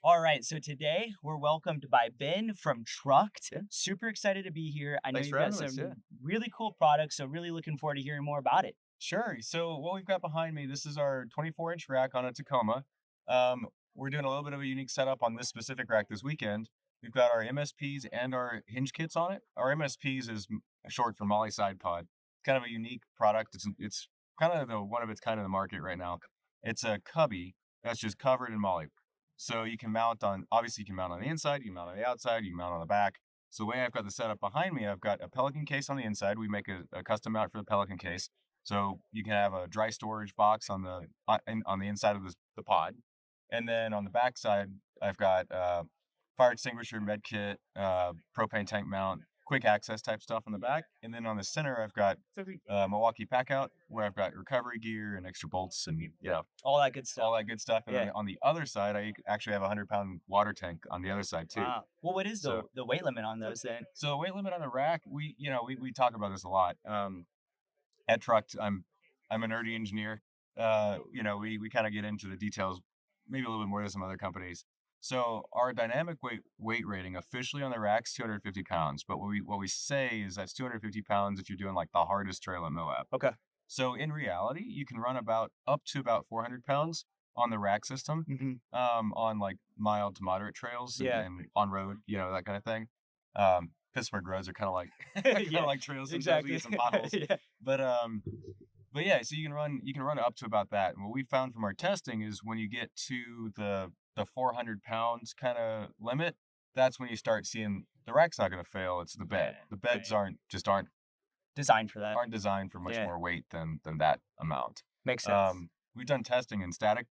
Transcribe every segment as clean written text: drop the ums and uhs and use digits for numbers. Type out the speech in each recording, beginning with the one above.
All right, so today we're welcomed by Ben from TRUKD. Yeah. Super excited to be here. I know Thanks you've for got having us. Yeah. some really cool products, so really looking forward to hearing more about it. Sure. So what we've got behind me, this is our 24-inch rack on a Tacoma. We're doing a little bit of a unique setup on this specific rack this weekend. We've got our MSPs and our hinge kits on it. Our MSPs is short for Molly Side Pod. Kind of a unique product. It's kind of the one of its kind in the market right now. It's a cubby that's just covered in Molly. So you can mount on, obviously you can mount on the inside, you can mount on the outside, you can mount on the back. So the way I've got the setup behind me, I've got a Pelican case on the inside. We make a custom mount for the Pelican case. So you can have a dry storage box on the inside of the pod, and then on the back side, I've got fire extinguisher, med kit, propane tank mount, quick access type stuff on the back, and then on the center, I've got Milwaukee pack out where I've got recovery gear and extra bolts and All that good stuff. all that good stuff. And Yeah. then on the other side, I actually have a 100-pound water tank on the other side too. Wow. Well, what is the So the weight limit on those then? so weight limit on the rack, we talk about this a lot. At Trucked, I'm a nerdy engineer. We kind of get into the details, maybe a little bit more than some other companies. So our dynamic weight rating officially on the rack's 250 pounds, but what we say is that's 250 pounds if you're doing like the hardest trail at Moab. Okay. So in reality, you can run about up to about 400 pounds on the rack system, hmm on like mild to moderate trails and, Yeah. and on road, that kind of thing. Pittsburgh roads are kind of like Yeah. like trails. Sometimes we Exactly. get some potholes, Yeah. but yeah. So you can run up to about that. And what we found from our testing is when you get to the 400 pounds kind of limit, that's when you start seeing the rack's not going to fail. It's the bed. Yeah. The beds Right. aren't Designed for that. aren't designed for much Yeah. more weight than that amount. Makes sense. We've done testing in static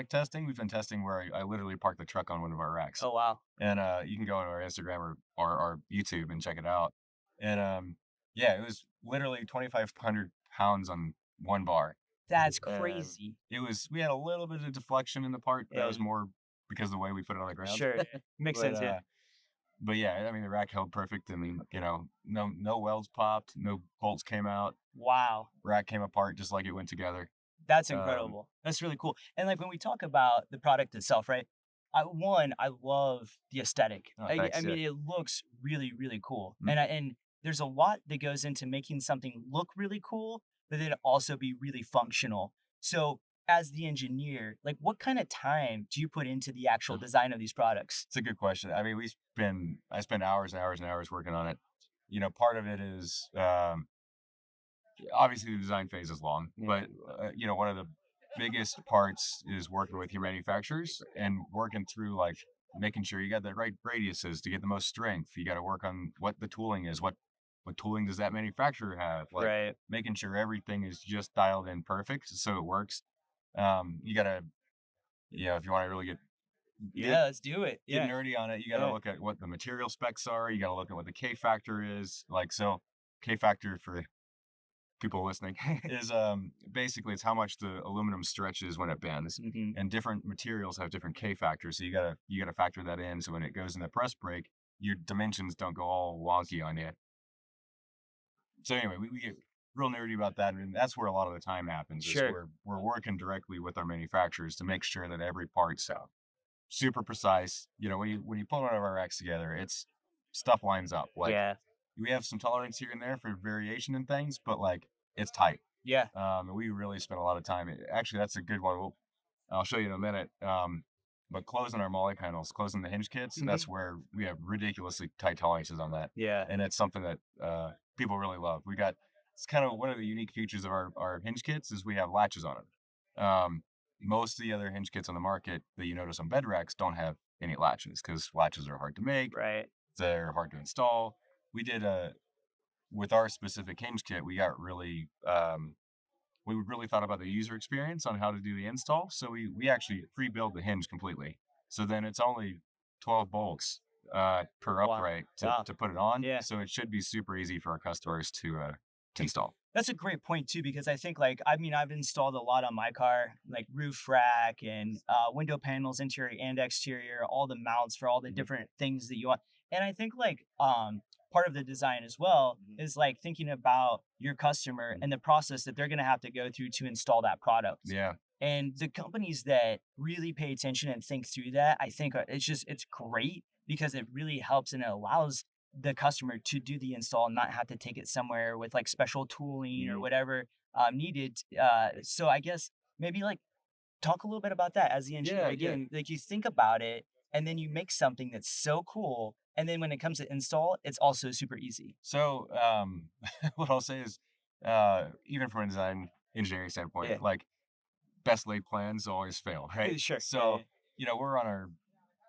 testing. We've done testing where I literally parked the truck on one of our racks, Oh wow. and you can go on our Instagram or our YouTube and check it out. And yeah, it was literally 2,500 pounds on one bar. That's And crazy. we had a little bit of deflection in the part, but that Yeah. was more because of the way we put it on the ground. Sure. Makes But sense. Yeah. but yeah, I mean the rack held perfect. I mean, no welds popped, no bolts came out. Wow. Rack came apart just like it went together. That's Um, incredible. That's really cool. And like when we talk about the product itself, right? I love the aesthetic. oh, I thanks. Yeah. mean, it looks really, really cool. Mm. And there's a lot that goes into making something look really cool, but then also be really functional. So as the engineer, like what kind of time do you put into the actual design of these products? It's a good question. I mean, I spend hours and hours and hours working on it. Part of it is obviously the design phase is long, but one of the biggest parts is working with your manufacturers and working through like making sure you got the right radiuses to get the most strength. You got to work on what the tooling is. What tooling does that manufacturer have? Like Right. making sure everything is just dialed in perfect so it works. You gotta, if you want to really get Yeah, let's do it. get Yeah. nerdy on it, you got to Yeah. look at what the material specs are. You got to look at what the K factor is. Like, so K factor for people listening is basically it's how much the aluminum stretches when it bends, hmm and different materials have different K factors. So you gotta factor that in. So when it goes in the press brake, your dimensions don't go all wonky on you. So anyway, we get real nerdy about that, and that's where a lot of the time happens. Is Sure. we're working directly with our manufacturers to make sure that every part's super precise. When you pull one of our racks together, it's stuff lines up. Like Yeah. we have some tolerance here and there for variation and things, but like it's tight. Yeah. And we really spent a lot of time. Actually, that's a good one. I'll show you in a minute. But closing our molly panels, closing the hinge kits, hmm that's where we have ridiculously tight tolerances on that, Yeah. and it's something that people really love. It's kind of one of the unique features of our hinge kits is we have latches on it. Most of the other hinge kits on the market that you notice on bed racks don't have any latches because latches are hard to make. Right. They're hard to install. We did with our specific hinge kit, we really thought about the user experience on how to do the install. So we actually pre-build the hinge completely. So then it's only 12 bolts per Wow. upright Wow. to put it on. Yeah. So it should be super easy for our customers to install. That's a great point too, because I think like I mean I've installed a lot on my car, like roof rack and window panels, interior and exterior, all the mounts for all the Mhm. different things that you want. And I think like part of the design as well Mhm. is like thinking about your customer Mhm. and the process that they're gonna have to go through to install that product. Yeah. And the companies that really pay attention and think through that, I think it's great because it really helps and it allows the customer to do the install and not have to take it somewhere with like special tooling or Mhm. whatever needed. So I guess maybe like talk a little bit about that as the engineer. Yeah, yeah. Again, like you think about it and then you make something that's so cool. And then when it comes to install, it's also super easy. So, what I'll say is, even from a design engineering Yeah. standpoint, like best laid plans always fail, right? Sure. Yeah. So, we're on our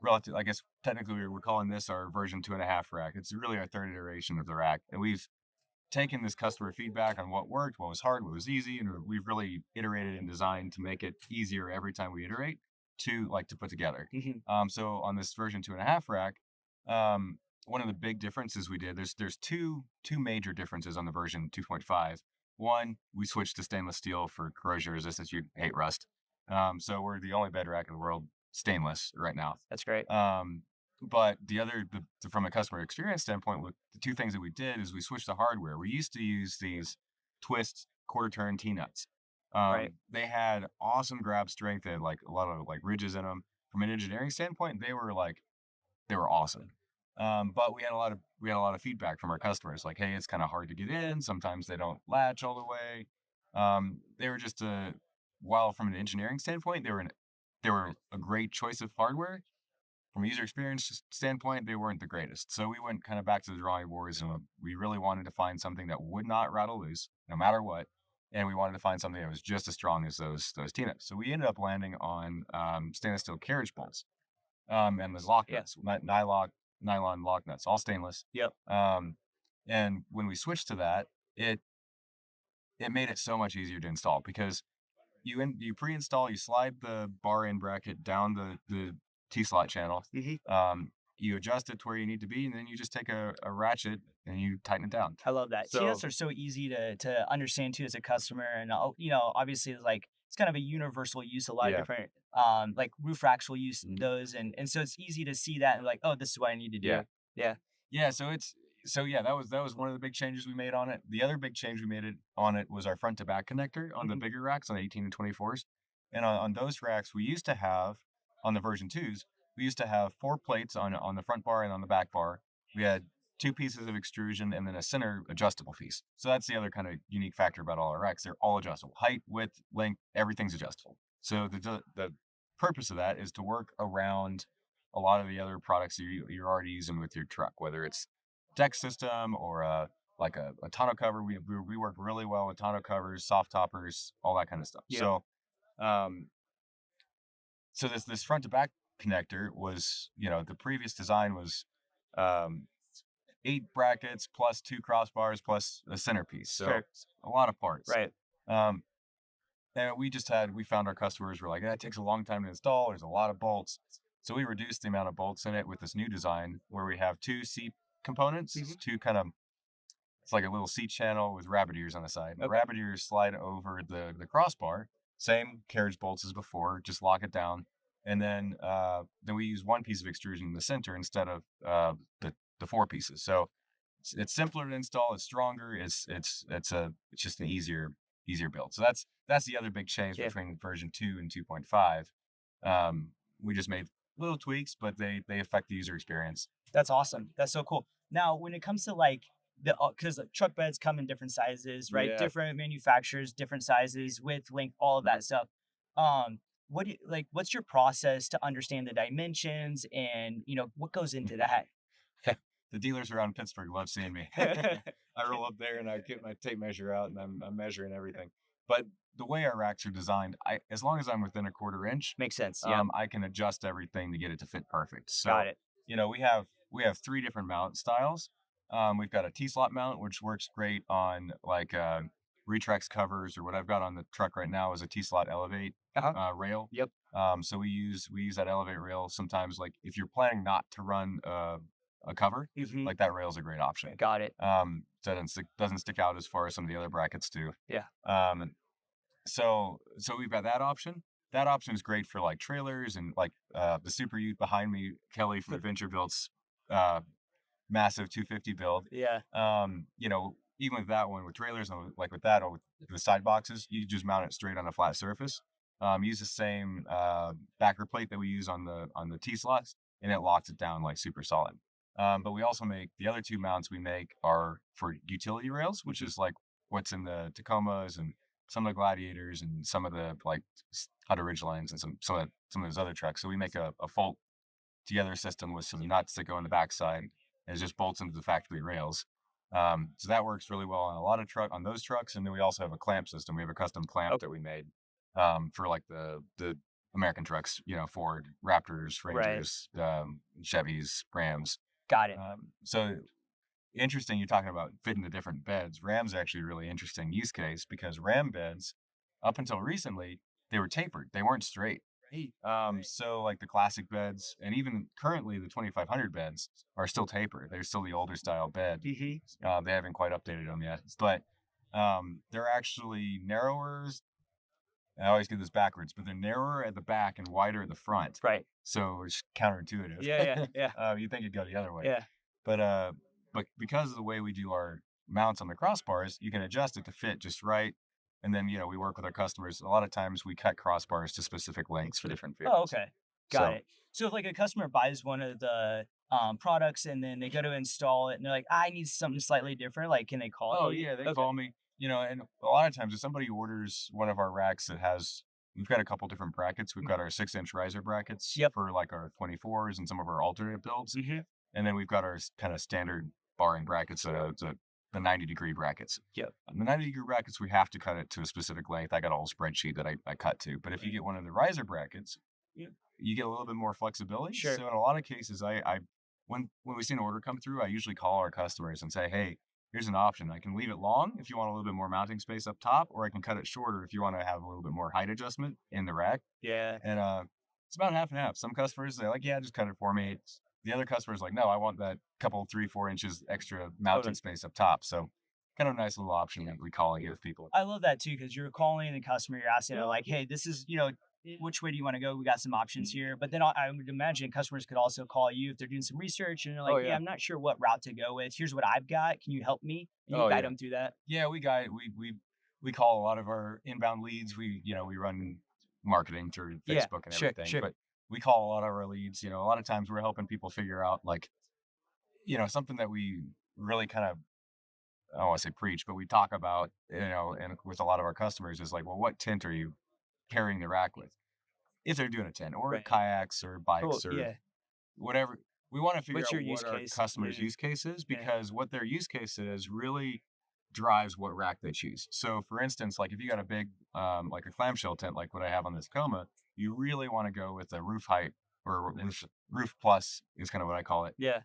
relative, I guess technically we're calling this our version 2.5 rack. It's really our third iteration of the rack. And we've taken this customer feedback on what worked, what was hard, what was easy, and we've really iterated and designed to make it easier every time we iterate to put together. Mhm. So on this version 2.5 rack, um, one of the big differences we did, there's two major differences on the version 2.5. One, we switched to stainless steel for corrosion resistance. You hate rust. So we're the only bed rack in the world stainless right now. That's great. Um, but from a customer experience standpoint, the two things that we did is we switched the hardware. We used to use these twist quarter turn T nuts. Right. They had awesome grab strength. They had like a lot of like ridges in them. From an engineering standpoint, they were awesome. But we had a lot of feedback from our customers, like, hey, it's kind of hard to get in. Sometimes they don't latch all the way. They were just while from an engineering standpoint, they were a great choice of hardware. From a user experience standpoint, they weren't the greatest. So we went kind of back to the drawing boards, and we really wanted to find something that would not rattle loose, no matter what. And we wanted to find something that was just as strong as those T-nuts. So we ended up landing on stainless steel carriage bolts, and those lock Yeah. nuts, nylon lock nuts, all stainless. Yep. Um, and when we switched to that, it made it so much easier to install because you pre-install, you slide the bar end bracket down the T slot channel. Mhm. You adjust it to where you need to be, and then you just take a ratchet and you tighten it down. I love that. So TNS are so easy to understand too as a customer, and obviously, like it's kind of a universal use. A lot of yeah. different like roof racks will use Mhm. those, and so it's easy to see that and like, oh, this is what I need to Yeah. do. Yeah. Yeah, so that was one of the big changes we made on it. The other big change we made on it was our front to back connector on the Mhm. bigger racks, on the 18 and 24s. And on those racks, we used to have on the version 2s, we used to have four plates on the front bar and on the back bar. We had two pieces of extrusion and then a center adjustable piece. So that's the other kind of unique factor about all our racks. They're all adjustable. Height, width, length, everything's adjustable. So the purpose of that is to work around a lot of the other products you're already using with your truck, whether it's deck system or like a tonneau cover. We work really well with tonneau covers, soft toppers, all that kind of stuff. Yep. Um, so this front to back connector was, the previous design was um, 8 brackets plus two crossbars plus a centerpiece. So Sure. a lot of parts. Right. Um, and we found our customers were like, it takes a long time to install. There's a lot of bolts. So we reduced the amount of bolts in it with this new design where we have two seat components, Mhm. two kind of, it's like a little seat channel with rabbit ears on the side. And the Okay. rabbit ears slide over the crossbar, same carriage bolts as before, just lock it down. And then we use one piece of extrusion in the center instead of the four pieces. So it's simpler to install. It's stronger. It's just an easier build. So that's the other big change Yeah. between version 2 and 2.5. We just made little tweaks, but they affect the user experience. That's awesome. That's so cool. Now, when it comes to like the because truck beds come in different sizes, right? Yeah. Different manufacturers, different sizes, width, length, all of that stuff. Um, what do you like? What's your process to understand the dimensions and what goes into that? The dealers around Pittsburgh love seeing me. I roll up there and I get my tape measure out and I'm measuring everything. But the way our racks are designed, as long as I'm within a quarter inch, Makes sense. Yep. I can adjust everything to get it to fit perfect. Got So, it. we have three different mount styles. We've got a T slot mount, which works great on like Retrex covers, or what I've got on the truck right now is a T slot Elevate Uh-huh. rail. Yep. So we use that Elevate rail sometimes. Like if you're planning not to run a cover, Mhm. like that rail is a great option. Got it. Doesn't stick out as far as some of the other brackets do. Yeah. So we've got that option. That option is great for like trailers and like the Super Ute behind me, Kelly from Adventure Built's uh, massive 250 build. Yeah. Even with that one with trailers and like with that or with the side boxes, you just mount it straight on a flat surface. use the same backer plate that we use on the T slots, and it locks it down like super solid. But we also make the other two mounts we make are for utility rails, which is like what's in the Tacomas and some of the Gladiators and some of the like Hutter Ridgelines and some of those other trucks. So we make a full together system with some nuts that go in the backside and it just bolts into the factory rails. So that works really well on a lot of on those trucks. And then we also have a clamp system. We have a custom clamp that we made for like the American trucks, Ford, Raptors, Right. Rangers, Chevys, Rams. Got it. So interesting, you're talking about fitting the different beds. Ram's actually a really interesting use case because Ram beds, up until recently, they were tapered. They weren't straight. Right. So like the classic beds, and even currently the 2500 beds are still tapered. They're still the older style bed. Mhm. They haven't quite updated them yet, but they're actually narrower. I always get this backwards, but they're narrower at the back and wider at the front. Right. So it's counterintuitive. Yeah, yeah, yeah, You think it'd go the other way, yeah. but but because of the way we do our mounts on the crossbars, you can adjust it to fit just right. And then we work with our customers. A lot of times we cut crossbars to specific lengths for different Oh, vehicles. okay. Got So it. So if like a customer buys one of the products and then they go to install it and they're like, I need something slightly different, like can they call oh you? yeah, they Okay. call me. And a lot of times if somebody orders one of our racks that has, we've got a couple different brackets. We've Mm. got our 6-inch riser brackets Yep. for like our 24s and some of our alternate builds. Hmm. And then we've got our kind of standard barring brackets, the 90-degree brackets. Yep. On the 90-degree brackets, we have to cut it to a specific length. I got a whole spreadsheet that I cut to. But if you get one of the riser brackets, Yep. you get a little bit more flexibility. Sure. So in a lot of cases, when we see an order come through, I usually call our customers and say, hey, here's an option. I can leave it long if you want a little bit more mounting space up top, or I can cut it shorter if you want to have a little bit more height adjustment in the rack. Yeah. And it's about half and half. Some customers they're like, yeah, just cut it for me. The other customers like, no, I want that couple 3-4 inches extra mounting Totally. space up top. So kind of a nice little option that we call and give people. I love that too because you're calling the customer, you're asking them like, hey, this is which way do you want to go? We got some options here. But then I would imagine customers could also call you if they're doing some research and they're like, Oh yeah, yeah. I'm not sure what route to go with. Here's what I've got. Can you help me? And you Oh guide yeah. them through that. Yeah, we call a lot of our inbound leads. We run marketing through Yeah. Facebook and Sure. everything, Sure. but we call a lot of our leads. A lot of times we're helping people figure out like something that we really kind of I don't want to say preach, but we talk about and with a lot of our customers is like, well, what tint are you carrying the rack with? If they're doing a tent or Right. kayaks or Cool. bikes or Yeah. whatever. We want to figure What's out your use what our case? customers' Yeah. use case is Yeah. because what their use case is really drives what rack they choose. So, for instance, like if you got a big, like a clamshell tent, like what I have on this Tacoma, you really want to go with a roof height or roof plus is kind of what I call it, Yeah.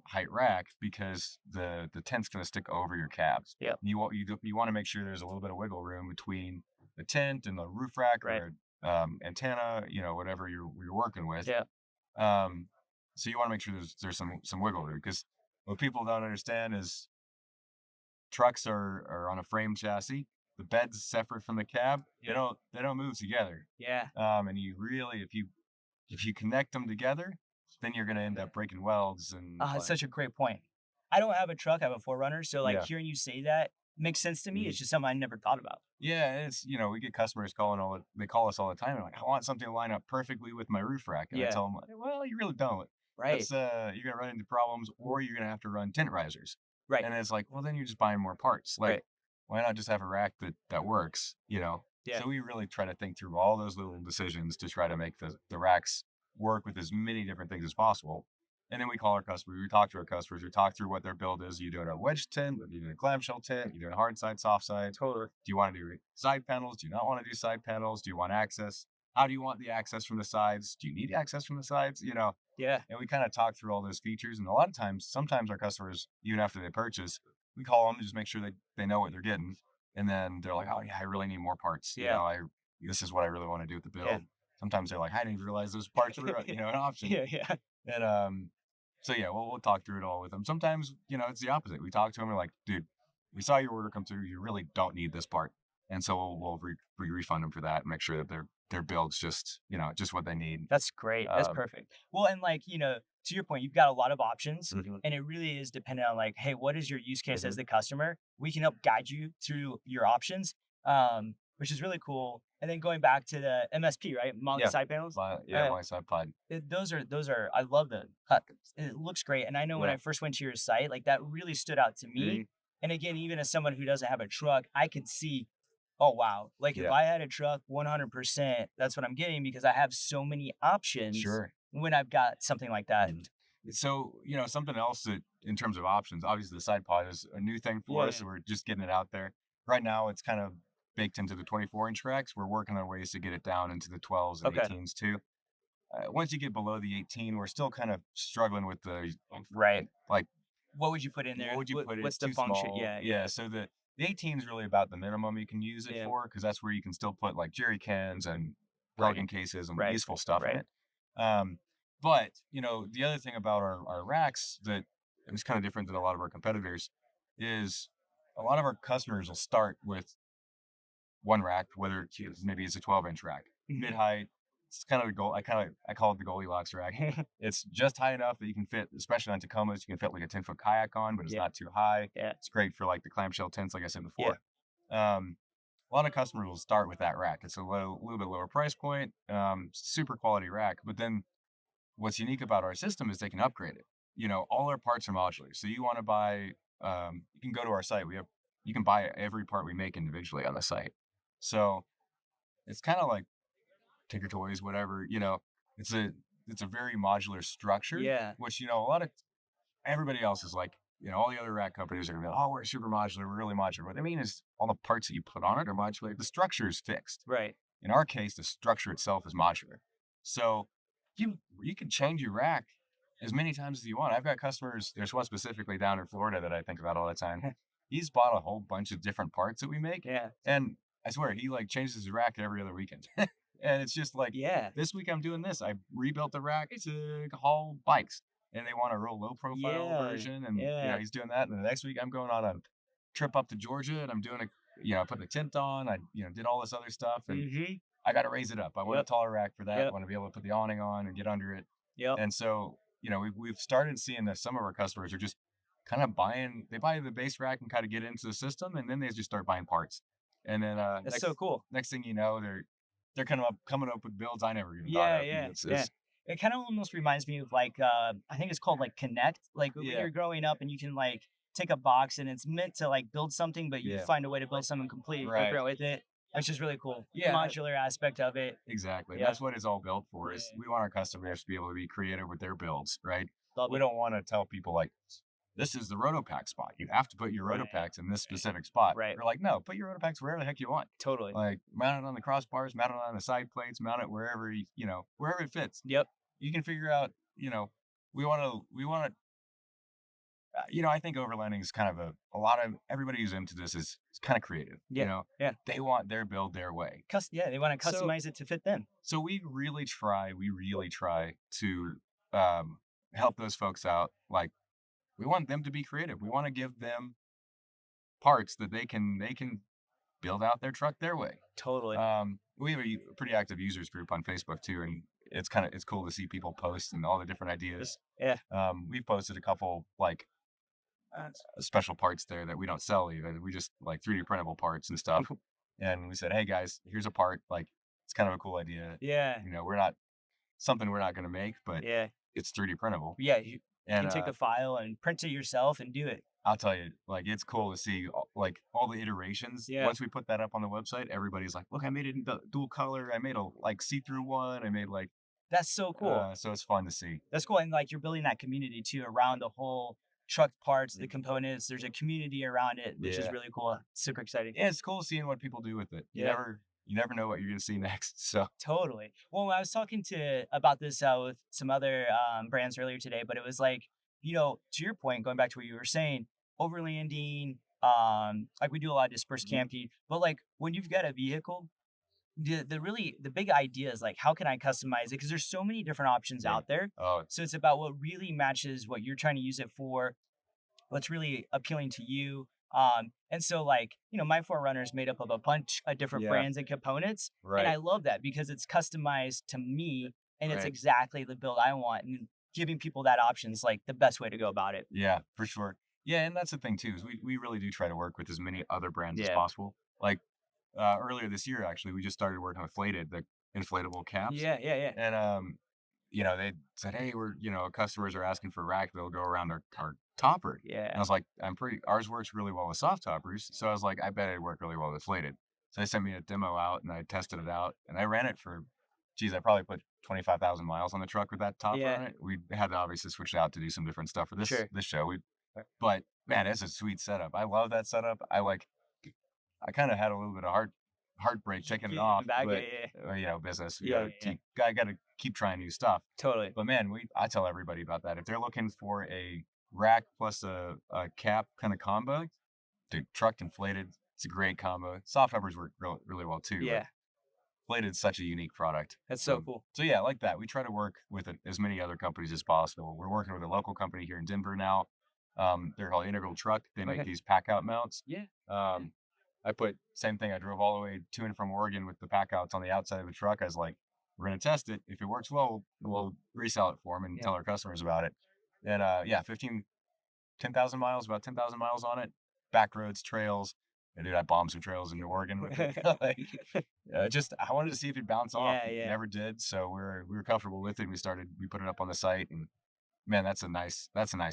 height rack because the tent's going to stick over your cabs. Yep. You want to make sure there's a little bit of wiggle room between the tent and the roof rack Right. or antenna, whatever you're working with. Yeah. Um, so you want to make sure there's some wiggle room because what people don't understand is trucks are on a frame chassis. The bed's separate from the cab. They don't move together. Yeah. And you really if you connect them together, then you're gonna end up breaking welds and It's such a great point. I don't have a truck. I have a Forerunner. So like yeah. hearing you say that makes sense to me. Mhm. It's just something I never thought about. Yeah, and it's we get customers calling they call us all the time. They're like, I want something to line up perfectly with my roof rack. And I Yeah. tell them, well, you really don't. Right. That's you're gonna run into problems or you're gonna have to run tent risers. Right. And it's like, well, then you're just buying more parts. Like, Right. why not just have a rack that works? Yeah. So we really try to think through all those little decisions to try to make the racks work with as many different things as possible. And then we call our customers, we talk to our customers, we talk through what their build is. Are you doing a wedge tent? Are you doing a clamshell tent? Are you doing a hard side, soft side? Totally. Do you want to do side panels? Do you not want to do side panels? Do you want access? How do you want the access from the sides? Do you need access from the sides? Yeah. And we kind of talk through all those features. And a lot of times, sometimes our customers, even after they purchase, we call them to just make sure they know what they're getting. And then they're like, oh yeah, I really need more parts. Yeah. This is what I really want to do with the build. Yeah. Sometimes they're like, I didn't even realize those parts were an option. Yeah. Yeah. And so yeah, we'll talk through it all with them. Sometimes, it's the opposite. We talk to them, we're like, dude, we saw your order come through. You really don't need this part. And so we'll refund them for that and make sure that their build's just, just what they need. That's great. That's Um, perfect. Well, and like, to your point, you've got a lot of options Mhm. and it really is dependent on like, hey, what is your use case as Mhm. the customer? We can help guide you through your options. which is really cool. And then going back to the MSP, right? Mountain Yeah. side panels. Yeah, Uh, my side pod. those are I love the cut. It looks great. And I know when Yeah. I first went to your site, like that really stood out to me. Mhm. And again, even as someone who doesn't have a truck, I could see, oh wow, like if Yeah. I had a truck, 100%, that's what I'm getting because I have so many options Sure. when I've got something like that. Mhm. So, something else that in terms of options, obviously the side pod is a new thing for Yeah, us. yeah. So we're just getting it out there. Right now, it's kind of baked into the 24-inch racks. We're working on ways to get it down into the 12s and Okay. 18s too. Once you get below the 18, we're still kind of struggling with the Right. like, What would you put in what there? would you put? What's It's the too function? small. Yeah, Yeah. yeah, So the 18 is really about the minimum you can use it yeah. for because that's where you can still put like jerry cans and Right, Pelican cases and right, useful stuff in right. it. Um, but the other thing about our racks that is kind of different than a lot of our competitors is a lot of our customers will start with one rack, whether maybe it's a 12-inch rack, mid Mhm. height. It's kind of the goal. I call it the Goldilocks rack. It's just high enough that you can fit, especially on Tacomas, you can fit like a 10-foot kayak on, but it's Yeah, not too high. yeah, It's great for like the clamshell tents, like I said yeah. before. Um, a lot of customers will start with that rack. It's a little bit lower price point, super quality rack. But then what's unique about our system is they can upgrade it. All our parts are modular. So you want to buy, you can go to our site. You can buy every part we make individually on the site. So it's kind of like Tinker Toys, whatever. It's a it's a very modular structure, Yeah, which a lot of everybody else is like. All the other rack companies are gonna be like, oh, we're super modular, we're really modular. What they mean is all the parts that you put on it are modular. The structure is fixed. right. In our case, the structure itself is modular. So you can change your rack as many times as you want. I've got customers, there's one specifically down in Florida that I think about all the time. He's bought a whole bunch of different parts that we make. Yeah, And I swear he like changes his rack every other weekend. And it's just like yeah, this week I'm doing this. I rebuilt the rack to haul bikes. And they want a real low profile yeah, version. And yeah. he's doing that. And the next week I'm going on a trip up to Georgia and I'm doing putting a tent on. I did all this other stuff and Mhm. I got to raise it up. I want a Yep, taller rack for that. I yep, want to be able to put the awning on and get under it. yep. And so, we've started seeing that some of our customers are just kind of they buy the base rack and kind of get into the system, and then they just start buying parts. And then That's so cool. next thing you know, they're kind of coming up with builds I never even thought Yeah, of. yeah, yeah. It's It kind of almost reminds me of like I think it's called like Connect. Like when yeah, you're growing up and you can like take a box and it's meant to like build something, but you yeah, find a way to build something completely right, different with it, which is really cool. The yeah, modular aspect of it. exactly. And Yeah. that's what it's all built for. Yeah. Is we want our customers to be able to be creative with their builds, right? Love We it. don't want to tell people like this is the rotopack spot. You have to put your Right. rotopacks in this specific spot. Right. We're like, no, put your rotopacks wherever the heck you want. Totally. Like mount it on the crossbars, mount it on the side plates, mount it wherever wherever it fits. Yep. You can figure out. We want to. I think overlanding is kind of a lot of everybody who's into this is kind of creative. Yeah. Yeah. They want their build their way. Yeah, they want to So customize it to fit them. so we really try to um, help those folks out. Like we want them to be creative. We want to give them parts that they can build out their truck their way. Totally. We have a pretty active users group on Facebook too, and it's cool to see people post and all the different ideas. Yeah. We've posted a couple like special parts there that we don't sell even. We just like 3D printable parts and stuff. And we said, hey guys, here's a part. Like it's kind of a cool idea. Yeah. We're not something we're not going to make, but Yeah. it's 3D printable. Yeah. You And can take the file and print it yourself and do it. I'll tell you, like it's cool to see like all the iterations. Yeah. Once we put that up on the website, everybody's like, "Look, I made it in dual color. I made a like see-through one. I made like." That's so cool. So it's fun to see. That's cool. And like you're building that community too around the whole truck parts, the components. There's a community around it, which is Yeah. really cool. Super exciting. Yeah, it's cool seeing what people do with it. You Yeah. never know what you're gonna see next. So Totally. Well, I was talking to about this with some other brands earlier today, but it was like, to your point, going back to what you were saying, overlanding, like we do a lot of dispersed Mhm. camping, but like when you've got a vehicle, the big idea is like how can I customize it? Because there's so many different options yeah. out there. Oh So it's about what really matches what you're trying to use it for, what's really appealing to you. And so like, my Forerunner is made up of a bunch of different yeah. brands and components. And Right. I love that because it's customized to me and it's Right. exactly the build I want. And giving people that option is like the best way to go about it. Yeah, for sure. Yeah, and that's the thing too, is we really do try to work with as many other brands as Yeah. possible. Like earlier this year, actually, we just started working with Flated, the inflatable caps. Yeah, yeah, yeah, And, they said, hey, customers are asking for a rack that'll go around our topper. And I yeah, was like, ours works really well with soft toppers. So I was like, I bet it'd work really well with Flated. So they sent me a demo out and I tested it out and I ran it for, geez, I probably put 25,000 miles on the truck with that topper yeah, on it. We had to obviously switch it out to do some different stuff for this, sure. this show. But man, it's a sweet setup. I love that setup. I kind of had a little bit of heartbreak taking it Getting off, back, yeah, but yeah, business. We yeah, yeah, gotta yeah, keep, I gotta keep trying new stuff. totally. But man, I tell everybody about that. If they're looking for a rack plus a cap kind of combo, dude, trucked inflated, it's a great combo. Soft toppers work really well too, but Yeah, inflated is such a unique product. that's so So cool. so yeah, like that. We try to work with as many other companies as possible. We're working with a local company here in Denver now. They're called Integral Truck. They make Okay. these pack out mounts. Yeah, yeah, Um, I put same thing. I drove all the way to and from Oregon with the pack outs on the outside of the truck. I was like, we're gonna test it. If it works well, we'll resell it for them and yeah. tell our customers about it. And yeah, 10,000 miles, about 10,000 miles on it. Back roads, trails. And dude, I bombed some trails in Oregon with it. Like, just I wanted to see if it'd bounce off. Yeah, It yeah, never did. So we were comfortable with it. We put it up on the site, and man, that's a nice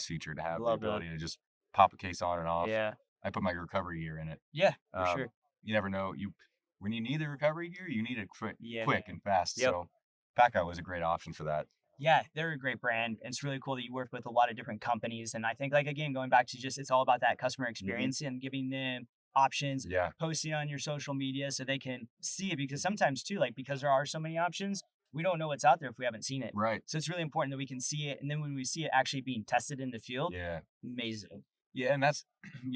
feature to have the love that. ability to just pop a case on and off. Yeah, I put my recovery gear in it. yeah, for sure. Um, you never know. When you need the recovery gear, you need it Yeah, quick and fast. yep. So Packout was a great option for that. Yeah, they're a great brand, and it's really cool that you work with a lot of different companies. And I think, like again, going back to just it's all about that customer Hmm. experience and giving them options, Yeah. posting on your social media so they can see it. Because sometimes too, like because there are so many options, we don't know what's out there if we haven't seen it. Right. So it's really important that we can see it, and then when we see it actually being tested in the field, Yeah. amazing. Yeah, and that's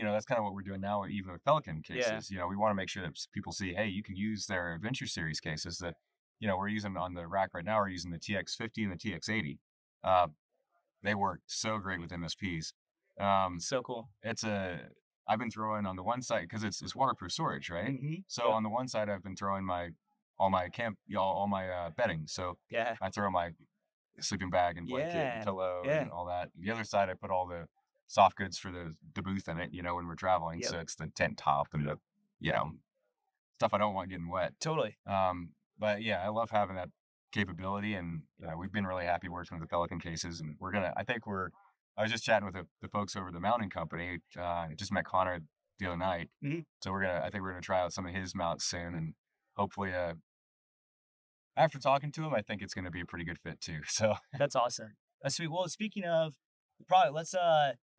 that's kind of what we're doing now, even with Pelican Yeah, cases. We want to make sure that people see, hey, you can use their Adventure Series cases that we're using on the rack right now. We're using the TX50 and the TX80. Uh, they work so great with MSPs. Um, so cool. it's a I've been throwing on the one side because it's waterproof storage, right? So Yep. on the one side, I've been throwing my all my camp, all my bedding. So Yeah. I throw my sleeping bag and blanket and Yeah. pillow Yeah. and all that. The other side, I put all the soft goods for the booth in it, when we're traveling. Yep. So it's the tent top and the, you know, stuff I don't want getting wet. Totally. But yeah, I love having that capability. And we've been really happy working with the Pelican cases. And I was just chatting with the folks over the mounting company. I just met Connor the other night. Mhm. So I think we're going to try out some of his mounts soon. And hopefully, after talking to him, I think it's going to be a pretty good fit too. So That's awesome. That's sweet. Well, speaking of the product,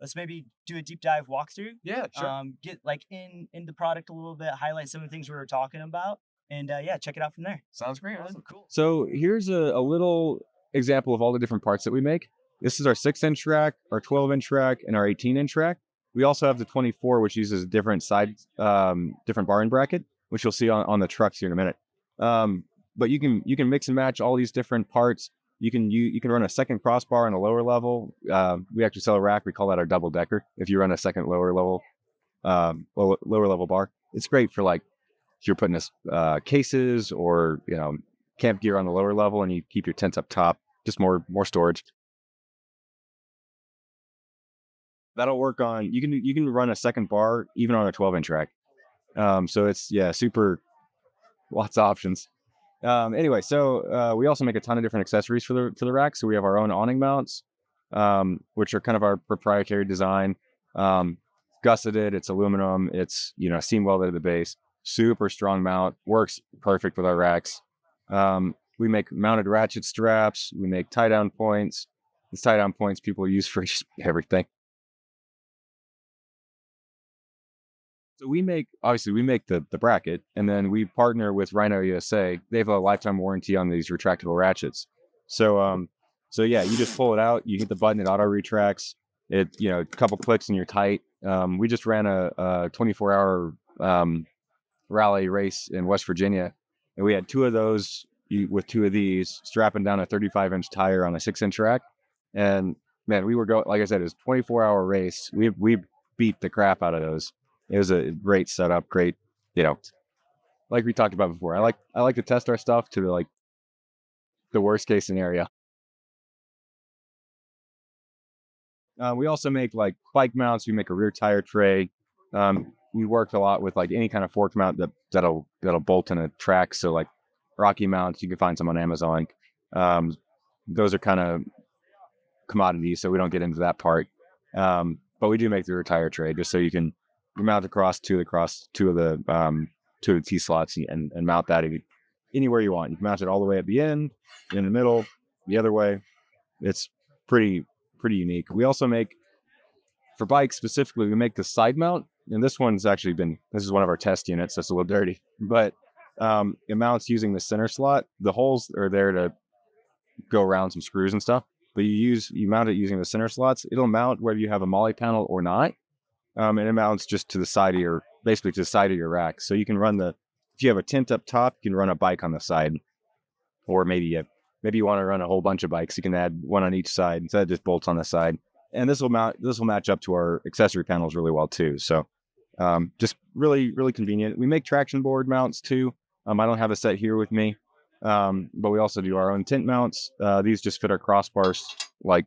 let's maybe do a deep dive walkthrough. yeah, sure. Get like in the product a little bit, highlight some of the things we were talking about, and yeah, check it out from there. Sounds great, man. Awesome, cool. So here's a little example of all the different parts that we make. This is our 6-inch rack, our 12-inch rack, and our 18-inch rack. We also have the 24, which uses a different different bar and bracket, which you'll see on the trucks here in a minute. But you can mix and match all these different parts. You can run a second crossbar on a lower level. We actually sell a rack. We call that our double decker. If you run a second lower level bar, it's great for like if you're putting this cases or camp gear on the lower level and you keep your tent up top, just more storage. That'll work on you can run a second bar even on a 12-inch rack. So it's super lots of options. Anyway, so we also make a ton of different accessories for the rack. So we have our own awning mounts, which are kind of our proprietary design. Gusseted, it's aluminum, it's seam welded at the base, super strong mount, works perfect with our racks. We make mounted ratchet straps, we make tie down points. These tie down points people use for everything. So we make the bracket, and then we partner with Rhino USA. They have a lifetime warranty on these retractable ratchets. So yeah, you just pull it out, you hit the button, it auto retracts. It a couple clicks and you're tight. We just ran a 24-hour rally race in West Virginia, and we had two of those with two of these strapping down a 35-inch tire on a 6-inch rack. And man, we were going, like I said, it was a 24-hour race. We beat the crap out of those. It was a great setup, great, like we talked about before. I like to test our stuff to like the worst case scenario. We also make like bike mounts. We make a rear tire tray. we worked a lot with like any kind of fork mount that'll bolt in a track. So like Rocky mounts, you can find some on Amazon. Those are kind of commodities, so we don't get into that part. But we do make the retire tray just so you can mount across two of the T slots and mount that anywhere you want. You can mount it all the way at the end, in the middle, the other way. It's pretty unique. We also make, for bikes specifically, we make the side mount, and this is one of our test units. That's a little dirty, but it mounts using the center slot. The holes are there to go around some screws and stuff, but you mount it using the center slots. It'll mount whether you have a molly panel or not, and it mounts just to the side of your rack. So you can run if you have a tent up top, you can run a bike on the side, or maybe you want to run a whole bunch of bikes. You can add one on each side instead of just bolts on the side. And this will match up to our accessory panels really well too. So just really, really convenient. We make traction board mounts too. I don't have a set here with me, but we also do our own tent mounts. These just fit our crossbars like,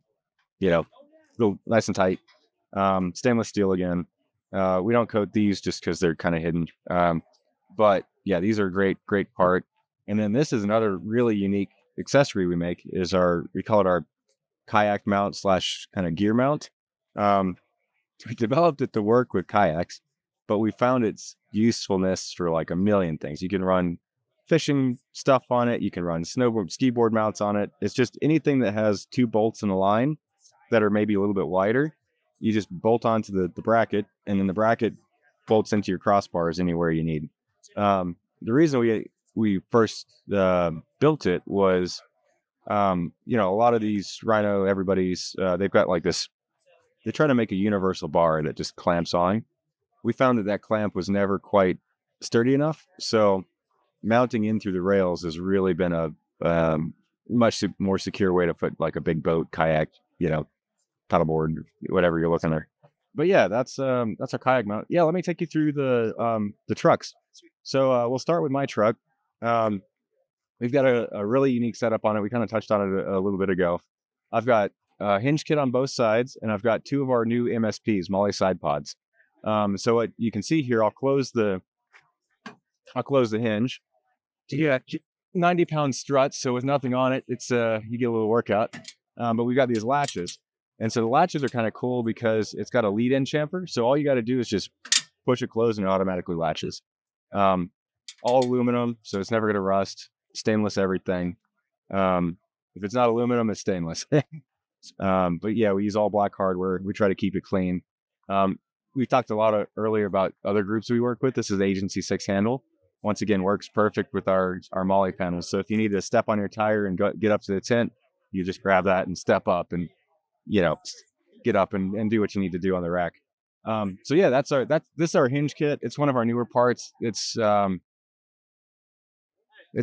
real nice and tight. Stainless steel again. We don't coat these just because they're kind of hidden. But yeah, these are a great part. And then this is another really unique accessory we make we call it our kayak mount / kind of gear mount. We developed it to work with kayaks, but we found its usefulness for like a million things. You can run fishing stuff on it. You can run skiboard mounts on it. It's just anything that has two bolts in a line that are maybe a little bit wider. You just bolt onto the bracket, and then the bracket bolts into your crossbars anywhere you need. The reason we first built it was, a lot of these Rhino, everybody's, they've got like this, they try to make a universal bar that just clamps on. We found that clamp was never quite sturdy enough. So mounting in through the rails has really been a much more secure way to put like a big boat, kayak, paddleboard, whatever you're looking at. But yeah, that's our kayak mount. Yeah, let me take you through the trucks. So we'll start with my truck. We've got a really unique setup on it. We kind of touched on it a little bit ago. I've got a hinge kit on both sides, and I've got two of our new MSPs, Molly side pods. So what you can see here, I'll close the hinge. Yeah, 90-pound strut, so with nothing on it, it's you get a little workout. But we've got these latches, and so the latches are kind of cool because it's got a lead-in chamfer. So all you got to do is just push it closed, and it automatically latches. All aluminum, so it's never going to rust. Stainless everything. If it's not aluminum, it's stainless. But yeah, we use all black hardware. We try to keep it clean. We talked a lot earlier about other groups we work with. This is Agency 6 handle. Once again, works perfect with our molly panels. So if you need to step on your tire and get up to the tent, you just grab that and step up and get up and do what you need to do on the rack. So yeah, this is our hinge kit. It's one of our newer parts. It's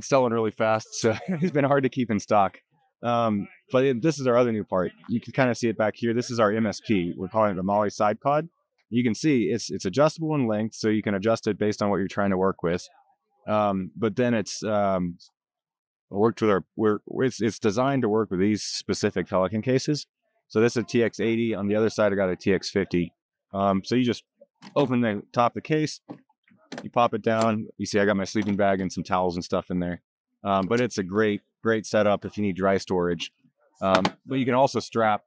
selling really fast, so it's been hard to keep in stock. But this is our other new part. You can kind of see it back here. This is our MSP. We're calling it a Molly side pod. You can see it's adjustable in length, so you can adjust it based on what you're trying to work with. But then it's it's designed to work with these specific Pelican cases. So this is a TX80. On the other side, I got a TX50. So you just open the top of the case, you pop it down. You see I got my sleeping bag and some towels and stuff in there. But it's a great setup if you need dry storage. But you can also strap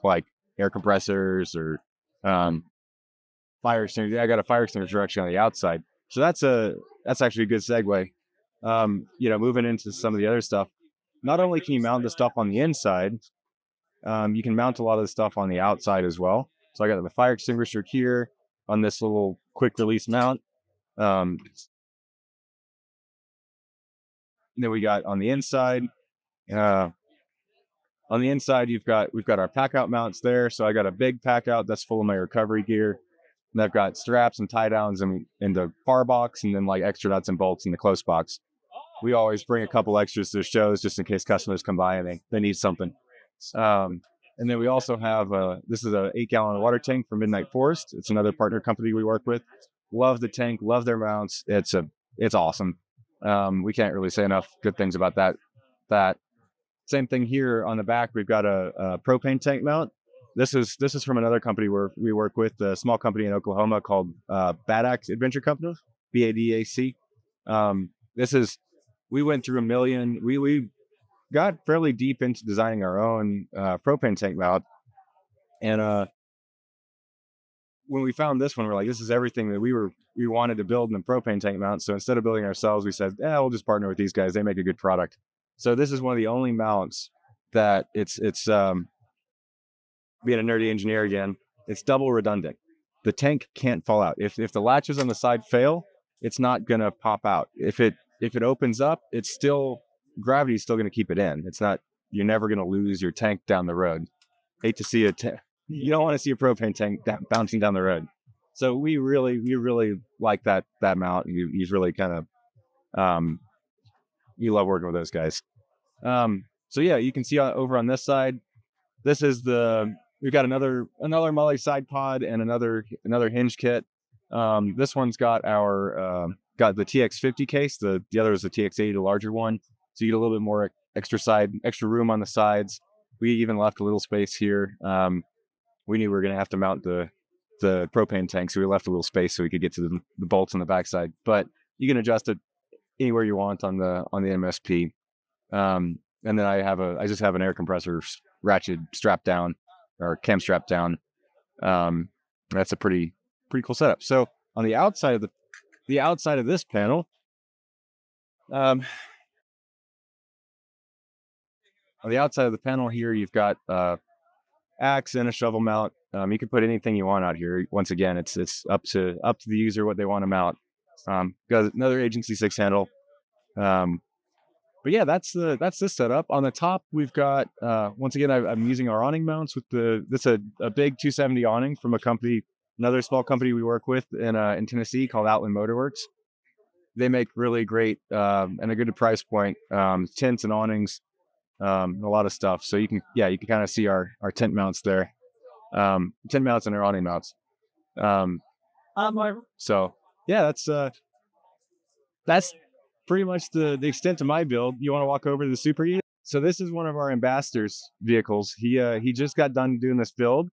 like air compressors or fire extinguisher. I got a fire extinguisher actually on the outside. So that's actually a good segue. Moving into some of the other stuff. Not only can you mount the stuff on the inside, you can mount a lot of the stuff on the outside as well. So I got the fire extinguisher here on this little quick release mount. Then we got on the inside. We've got our pack out mounts there. So I got a big pack out that's full of my recovery gear. And I've got straps and tie downs in the far box, and then like extra nuts and bolts in the close box. We always bring a couple extras to the shows just in case customers come by and they need something. And then we also have this is a 8-gallon water tank from Midnight Forest. It's another partner company we work with. Love the tank, love their mounts. It's awesome. We can't really say enough good things about that. Same thing here on the back. We've got a propane tank mount. This is from another company where we work with, a small company in Oklahoma called Badac Adventure Company, BADAC. We went through a million. We got fairly deep into designing our own propane tank mount, and when we found this one, we're like, this is everything that we wanted to build in the propane tank mount. So instead of building ourselves, we said, yeah, we'll just partner with these guys. They make a good product. So this is one of the only mounts that it's being a nerdy engineer again, it's double redundant. The tank can't fall out. If the latches on the side fail, it's not gonna pop out. If it opens up, it's still, gravity's still gonna keep it in. It's not, you're never gonna lose your tank down the road. Hate to see you don't want to see a propane tank bouncing down the road. So we really like that mount. He's really kind of you love working with those guys. So yeah, you can see over on this side, this is we've got another Molly side pod and another hinge kit. This one's got got the TX50 case. The other is the TX80, the larger one. So you get a little bit more extra room on the sides. We even left a little space here. We knew we were going to have to mount the propane tank, so we left a little space so we could get to the bolts on the backside. But you can adjust it anywhere you want on the MSP. And then I just have an air compressor ratchet strapped down, or cam strapped down. That's a pretty cool setup. So on the outside of this panel, on the outside of the panel here, you've got axe and a shovel mount. You can put anything you want out here. Once again, it's up to the user what they want to mount. Got another Agency 6 handle. But yeah, that's this setup. On the top, we've got once again, I'm using our awning mounts with this a big 270 awning from another small company we work with in Tennessee called Outland Motorworks. They make really great and a good price point tents and awnings, a lot of stuff. So you can kind of see our tent mounts there, tent mounts and our awning mounts. So yeah, that's pretty much the extent of my build. You want to walk over to the Super Unit? So this is one of our ambassadors vehicles. He just got done doing this build.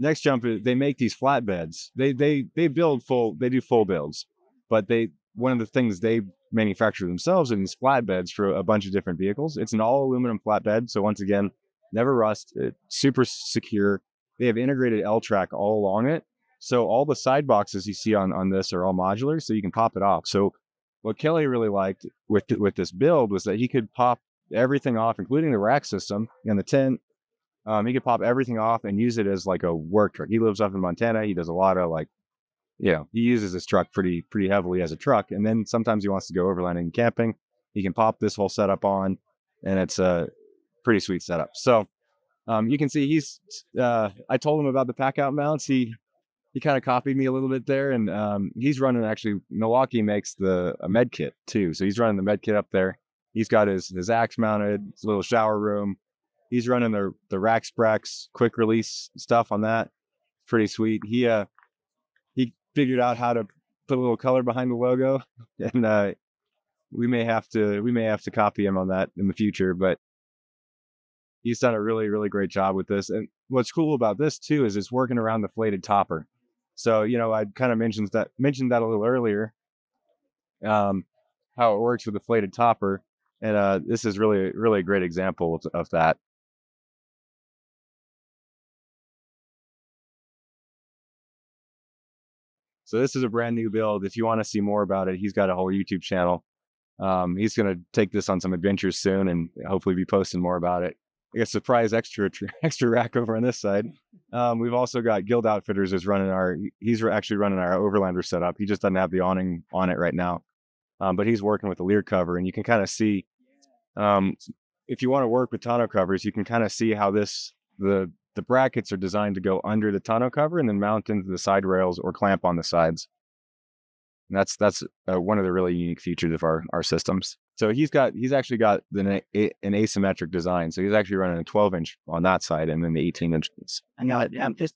Next jump is they make these flatbeds. They do full builds, but one of the things they manufacture themselves in these flatbeds for a bunch of different vehicles. It's an all aluminum flatbed, so once again, never rust. It's super secure. They have integrated L-track all along it. So all the side boxes you see on this are all modular, so you can pop it off. So what Kelly really liked with this build was that he could pop everything off, including the rack system and the tent. He could pop everything off and use it as like a work truck. He lives up in Montana. He does a lot of he uses his truck pretty heavily as a truck. And then sometimes he wants to go overlanding and camping. He can pop this whole setup on, and it's a pretty sweet setup. So you can see I told him about the pack out mounts. He kind of copied me a little bit there, and he's running, actually Milwaukee makes a med kit too. So he's running the med kit up there. He's got his axe mounted, his little shower room. He's running the rack spracks, quick release stuff on that. Pretty sweet. He figured out how to put a little color behind the logo, and we may have to copy him on that in the future, but he's done a really, really great job with this. And what's cool about this too is it's working around the flated topper. So, I kind of mentioned that a little earlier, how it works with the flated topper. And this is really, really a great example of that. So this is a brand new build. If you want to see more about it, he's got a whole YouTube channel. He's going to take this on some adventures soon and hopefully be posting more about it. I guess surprise extra rack over on this side. We've also got Guild Outfitters he's actually running our Overlander setup. He just doesn't have the awning on it right now. But he's working with the Lear cover, and you can kind of see, if you want to work with tonneau covers, you can kind of see how the brackets are designed to go under the tonneau cover and then mount into the side rails or clamp on the sides. And that's one of the really unique features of our systems. So he's actually got an asymmetric design. So he's actually running a 12-inch on that side and then the 18-inch. I know it.